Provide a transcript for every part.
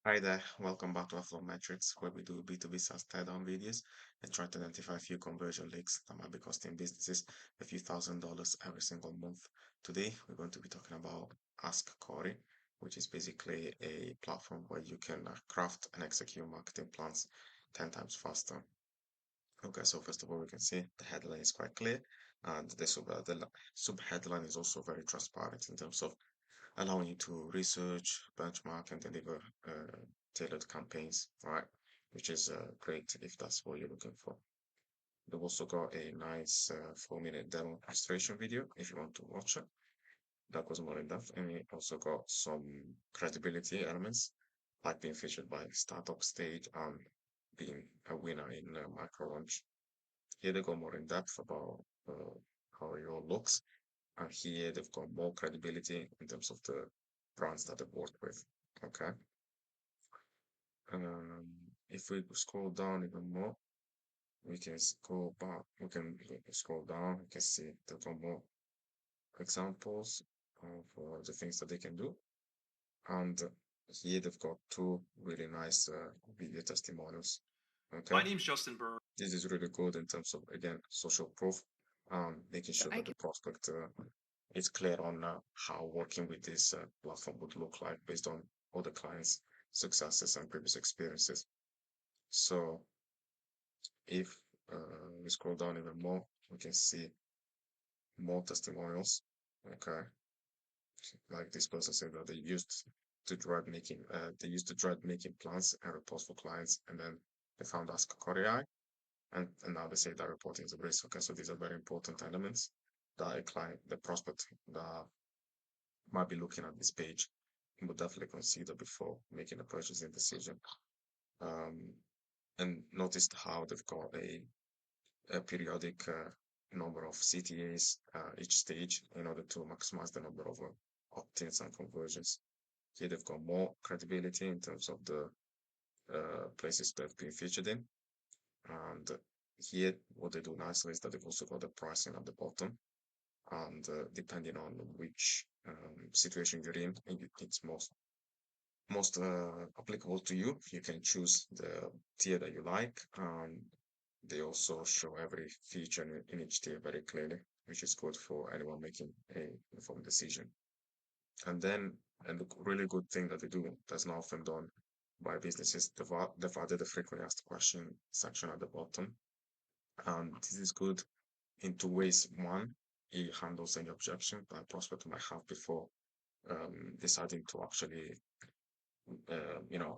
Hi there, welcome back to our Flow Metrics, where we do B2B SaaS teardown videos and try to identify a few conversion leaks that might be costing businesses a few $1,000s every single month. Today, we're going to be talking about AskCory, which is basically a platform where you can craft and execute marketing plans 10 times faster. Okay, so first of all, we can see the headline is quite clear, and the sub headline is also very transparent in terms of allowing you to research, benchmark, and deliver tailored campaigns, right? Which is great if that's what you're looking for. They've also got a nice 4-minute demo illustration video if you want to watch it. That goes more in depth, and it also got some credibility elements, like being featured by Startup Stage and being a winner in micro launch. Here they go more in depth about how it all looks, and here they've got more credibility in terms of the brands that they've worked with. Okay. If we scroll down even more, we can scroll back. We can scroll down. We can see they've got more examples of the things that they can do. And here they've got two really nice video testimonials. My Okay. name's Justin Burr. This is really good in terms of, again, social proof, making sure I that can the prospect is clear on how working with this platform would look like based on other clients' successes and previous experiences. So if we scroll down even more, we can see more testimonials. Okay, like this person said that they used to dread making plans and reports for clients, and then they found AskCory's, and now they say that reporting is a risk. Okay, so these are very important elements that a client, the prospect that might be looking at this page would definitely consider before making a purchasing decision. Um, and noticed how they've got a periodic number of CTAs each stage in order to maximize the number of opt-ins and conversions. Here they've got more credibility in terms of the places they've been featured in. And here, what they do nicely is that they've also got the pricing at the bottom. And depending on which situation you're in, it's most applicable to you. You can choose the tier that you like. They also show every feature in each tier very clearly, which is good for anyone making a informed decision. And then, and the really good thing that they do that's not often done by businesses, they've added the frequently asked question section at the bottom. And this is good in two ways. One, it handles any objection that a prospect might have before deciding to actually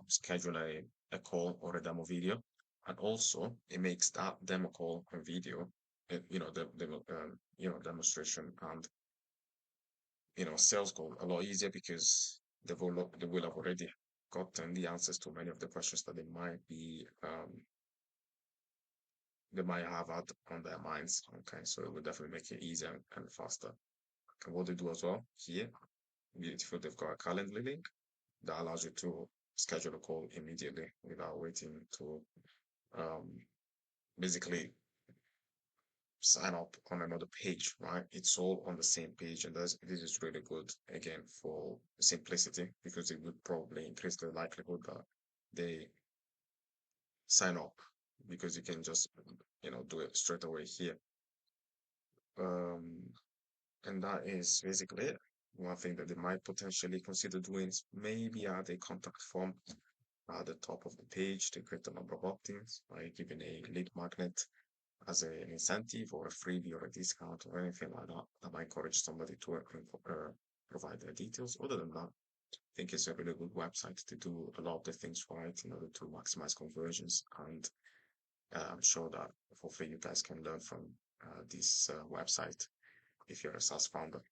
schedule a call or a demo video. And also it makes that demo call and video, demonstration and, sales call a lot easier because they will have already gotten the answers to many of the questions that they might have had on their minds. Okay. So it will definitely make it easier and faster. And what they do as well here, beautiful, they've got a Calendly link that allows you to schedule a call immediately without waiting to um, basically sign up on another page, right? It's all on the same page, and this is really good again for simplicity because it would probably increase the likelihood that they sign up because you can just do it straight away here. Um, and that is basically it. One thing that they might potentially consider doing is maybe add a contact form at the top of the page to create a number of opt-ins, like giving a lead magnet as an incentive or a freebie or a discount or anything like that that might encourage somebody to provide their details. Other than that, I think it's a really good website to do a lot of the things right in order to maximize conversions. And I'm sure that hopefully you guys can learn from this website if you're a SaaS founder.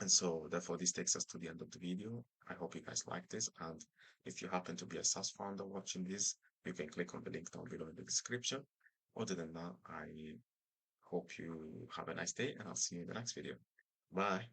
And so therefore this takes us to the end of the video. I hope you guys like this. And if you happen to be a SaaS founder watching this, you can click on the link down below in the description. Other than that, I hope you have a nice day and I'll see you in the next video. Bye.